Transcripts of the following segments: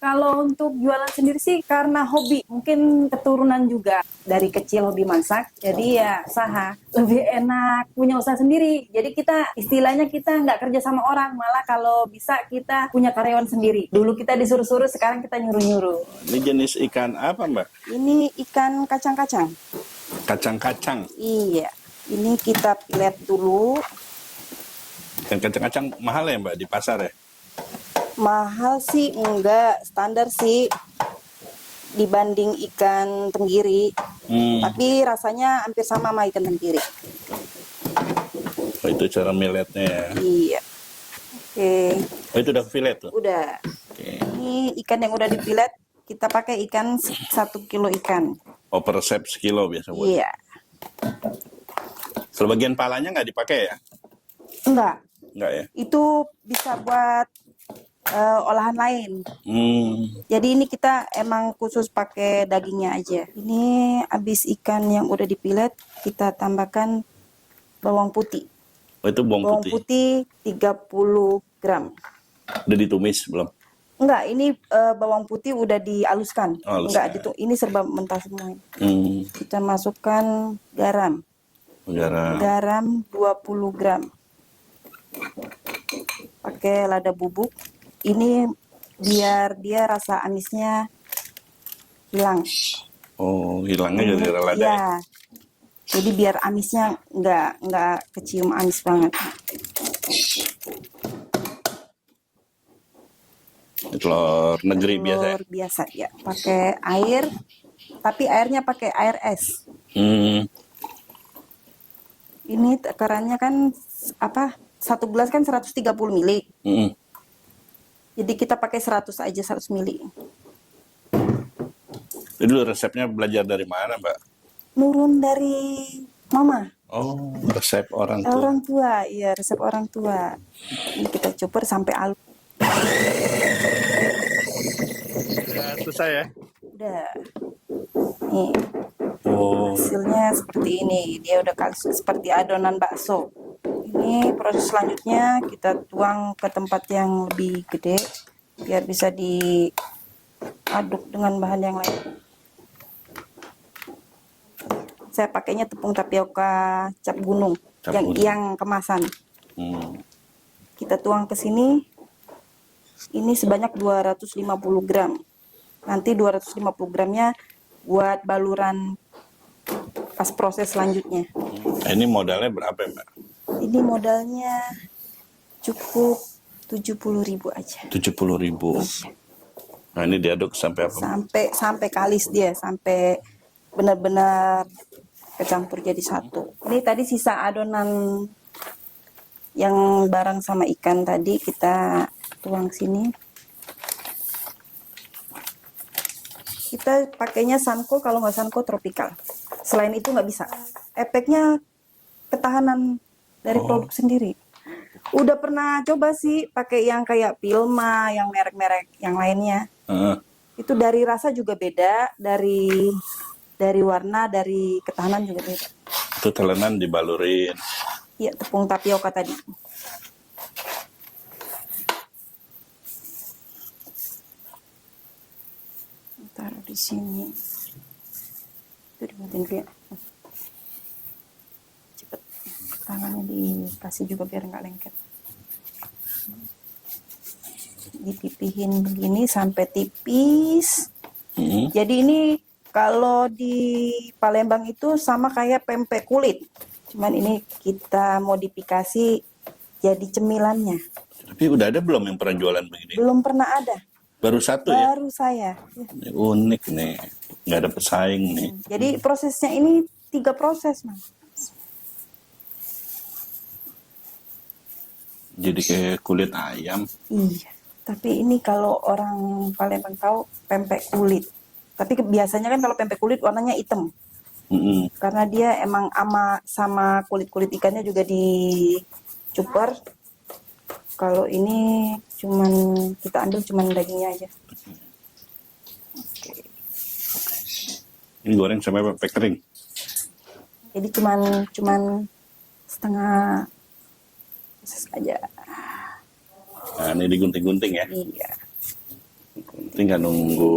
Kalau untuk jualan sendiri sih karena hobi, mungkin keturunan juga dari kecil hobi masak, jadi ya usaha lebih enak punya usaha sendiri. Jadi kita istilahnya kita nggak kerja sama orang, malah kalau bisa kita punya karyawan sendiri. Dulu kita disuruh-suruh, sekarang kita nyuruh-nyuruh. Ini jenis ikan apa, Mbak? Ini ikan kacang-kacang. Kacang-kacang. Iya, ini kita pilet dulu. Ikan kacang-kacang mahal ya, Mbak, di pasar ya? Mahal sih enggak, standar sih dibanding ikan tenggiri. Tapi rasanya hampir sama ikan tenggiri. Oh, itu cara miletnya ya. Iya. Oke, Oh, itu udah filet tuh? udah. Oke. Ini ikan yang udah dipilet, kita pakai ikan 1 kilo ikan. Oh, per resep sekilo biasa buat. Iya. Kalau bagian palanya nggak dipakai ya? Enggak, Nggak ya? itu bisa buat olahan lain. Jadi ini kita emang khusus pakai dagingnya aja. Ini habis ikan yang udah dipilet, kita tambahkan bawang putih. Oh, itu bawang Bawang putih. putih 30 gram. Udah ditumis belum? Enggak, ini bawang putih udah dihaluskan. Oh, haluskan. Enggak gitu. Ini serba mentah semua. Kita masukkan garam. Garam. Garam 20 gram. Pakai lada bubuk. Ini biar dia rasa amisnya hilang. Oh, hilangnya jadi lada ya? Iya. Jadi biar amisnya nggak kecium amis banget. Telur negeri biasa ya? Telur biasa ya. Pakai air, tapi airnya pakai air es. Ini takarannya kan apa? 1 gelas kan 130 mili. Jadi kita pakai 100 aja, 100 mili. Itu resepnya belajar dari mana, Mbak? Nurun dari mama. Oh, resep orang tua. Orang tua, iya resep orang tua. Ini kita cukur sampai halus. Ya, selesai ya? Udah. Nih, Oh, hasilnya seperti ini. Dia udah seperti adonan bakso. Ini proses selanjutnya kita tuang ke tempat yang lebih gede biar bisa diaduk dengan bahan yang lain. Saya pakainya tepung tapioka cap gunung, yang kemasan. Kita tuang ke sini. Ini sebanyak 250 gram. Nanti 250 gramnya buat baluran pas proses selanjutnya. ini modalnya berapa, Mbak? Ini modalnya cukup 70.000 aja. 70.000. Nah, ini diaduk sampai apa? Sampai kalis dia, sampai benar-benar kecampur jadi satu. Ini tadi sisa adonan yang bareng sama ikan tadi kita tuang sini. Kita pakainya Sanko, kalau nggak Sanko Tropical. Selain itu nggak bisa. Efeknya ketahanan dari produk sendiri. Udah pernah coba sih pakai yang kayak Pilma, yang merek-merek yang lainnya. Itu dari rasa juga beda, dari warna, dari ketahanan juga beda. Itu telenan dibalurin. Iya, tepung tapioka tadi. Taruh di sini. Itu dimatiin dulu ya. Cepet. Tangannya dikasih juga biar nggak lengket. Dipipihin begini sampai tipis. Jadi ini kalau di Palembang itu sama kayak pempek kulit. Cuman ini kita modifikasi jadi cemilannya. Tapi udah ada belum yang pernah jualan begini? Belum pernah ada. Baru satu ya? Baru saya. Ini unik nih. Nggak ada pesaing nih. Jadi prosesnya ini 3 proses, Mas. Jadi kayak kulit ayam. Iya. Tapi ini kalau orang Palembang tahu pempek kulit. Tapi biasanya kan kalau pempek kulit warnanya hitam. Karena dia emang sama kulit-kulit ikannya juga dicuper. Kalau ini kita ambil cuman dagingnya aja. Oke. Ini goreng sampai pempek kering. Jadi cuman setengah proses aja. Nah, ini digunting-gunting ya. Iya. Tinggal nunggu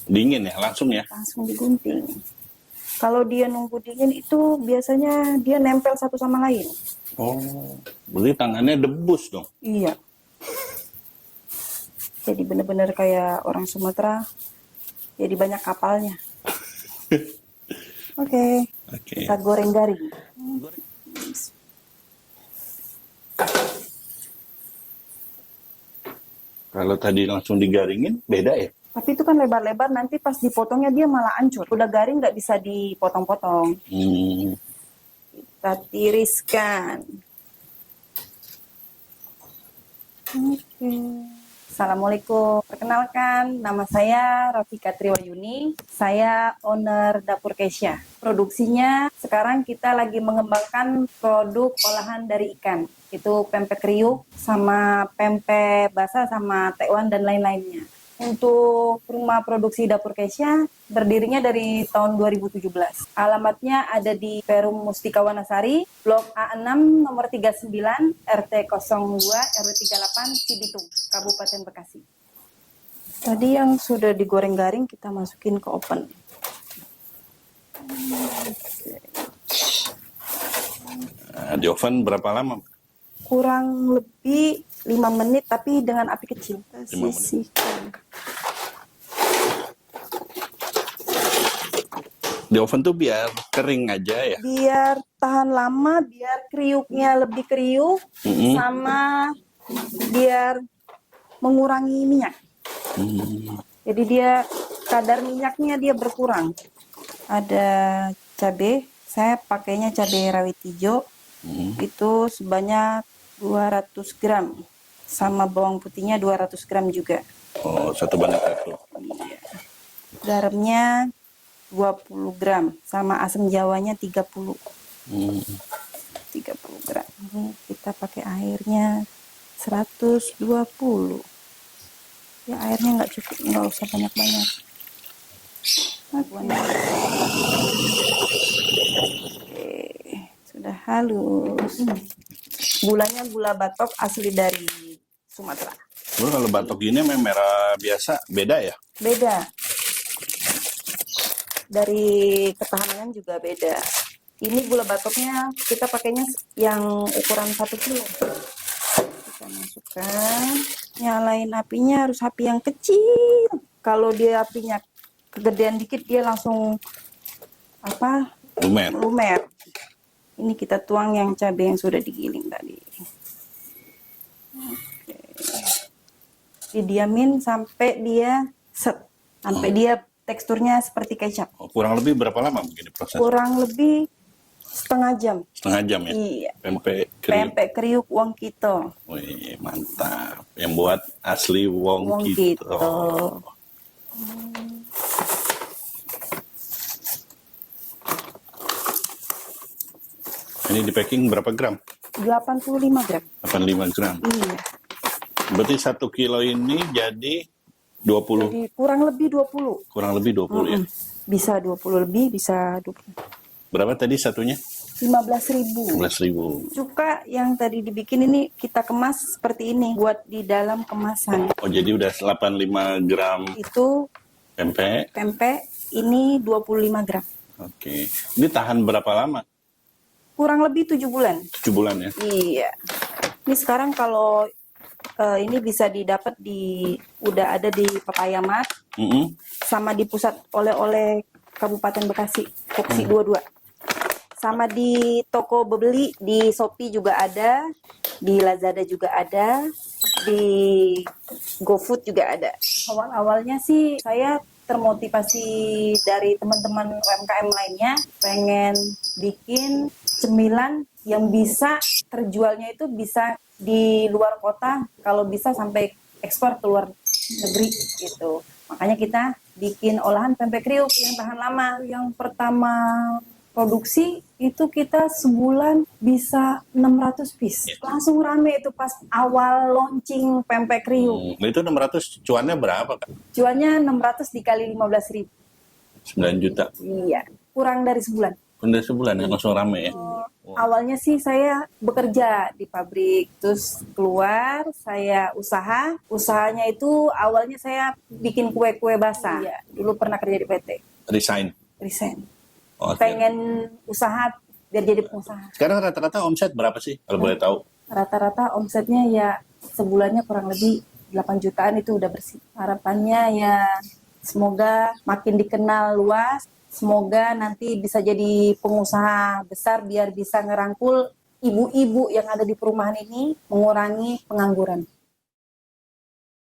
dingin ya, langsung ya. Langsung digunting. Kalau dia nunggu dingin itu biasanya dia nempel satu sama lain. Oh, berarti tangannya debus dong. Iya. Jadi benar-benar kayak orang Sumatera. Jadi banyak kapalnya. Oke. Oke. Kita goreng garing. Kalau tadi langsung digaringin, beda ya? Tapi itu kan lebar-lebar, nanti pas dipotongnya dia malah hancur. Udah garing nggak bisa dipotong-potong. Kita tiriskan. Oke. Assalamualaikum. Perkenalkan, nama saya Rafika Triwayuni. Saya owner Dapur Kesha. Produksinya sekarang kita lagi mengembangkan produk olahan dari ikan. Itu pempek kriuk, sama pempek basah, sama tekwan, dan lain-lainnya. Untuk rumah produksi Dapur Kesha berdirinya dari tahun 2017. Alamatnya ada di Perum Mustika Wanasari, Blok A6 nomor 39, RT 02, RW 38, Cibitung, Kabupaten Bekasi. Tadi yang sudah digoreng garing kita masukin ke oven. Di oven berapa lama? Kurang lebih 5 menit tapi dengan api kecil. 5 menit. Sisihkan. Di oven tuh biar kering aja ya? Biar tahan lama, biar kriuknya lebih kriuk, sama biar mengurangi minyak. Jadi dia kadar minyaknya dia berkurang. Ada cabai, saya pakainya cabai rawit hijau, itu sebanyak 200 gram. Sama bawang putihnya 200 gram juga. Oh, 1:1. Garamnya 20 gram, sama asam jawanya 30. 30 gram. Ini kita pakai airnya 120. Ya airnya nggak cukup, nggak usah banyak-banyak. Oke, sudah halus. Gulanya gula batok asli dari Sumatera. Lalu kalau batok gini memang merah biasa, beda ya? Beda. Dari ketahanan juga beda. Ini gula batoknya kita pakainya yang ukuran 1 kilo. Kita masukkan. Nyalain apinya harus api yang kecil. Kalau dia apinya kegedean dikit dia langsung Lumer. lumer. Ini kita tuang yang cabai yang sudah digiling tadi. Oke. Didiamin sampai dia sampai dia teksturnya seperti kecap. Oh, kurang lebih berapa lama begini proses? Kurang lebih setengah jam. Setengah jam ya? Iya. Pempek kriuk. Pempek kriuk Wong Kito. Wih, mantap. Yang buat asli Wong Wong Kito. Kito. Ini di packing berapa gram? 85 gram. 85 gram. Iya. Berarti 1 kilo ini jadi 20. Jadi kurang lebih 20. Kurang lebih 20 ya? Bisa 20 lebih, bisa 20. Berapa tadi satunya? 15.000. 15.000. Cuka yang tadi dibikin ini kita kemas seperti ini buat di dalam kemasan. Oh, jadi udah 85 gram Itu pempek. pempek ini 25 gram. Oke. Ini tahan berapa lama? Kurang lebih 7 bulan. 7 bulan ya? Iya. Ini sekarang kalau ini bisa didapat udah ada di Papaya Mart sama di pusat oleh-oleh Kabupaten Bekasi, Koksi 22. Sama di toko beli di Shopee juga ada, di Lazada juga ada, di GoFood juga ada. Awal-awalnya sih saya termotivasi dari teman-teman UMKM lainnya, pengen bikin cemilan yang bisa terjualnya itu bisa di luar kota, kalau bisa sampai ekspor ke luar negeri gitu. Makanya kita bikin olahan pempek kriuk yang tahan lama. Yang pertama produksi itu kita sebulan bisa 600 piece. Langsung rame itu pas awal launching pempek kriuk. Itu 600 cuannya berapa, Kak? Cuannya 600 dikali 15.000. 9 juta. Iya, kurang dari sebulan. Udah sebulan ya langsung rame ya. Awalnya sih saya bekerja di pabrik, terus keluar saya usahanya itu awalnya saya bikin kue-kue basah. Iya, dulu pernah kerja di PT, Resign. resign. Oh, oke. Pengen usaha biar jadi pengusaha. Sekarang rata-rata omset berapa sih kalau boleh tahu? Rata-rata omsetnya ya sebulannya kurang lebih 8 jutaan itu udah bersih. Harapannya ya semoga makin dikenal luas, semoga nanti bisa jadi pengusaha besar biar bisa ngerangkul ibu-ibu yang ada di perumahan ini, mengurangi pengangguran.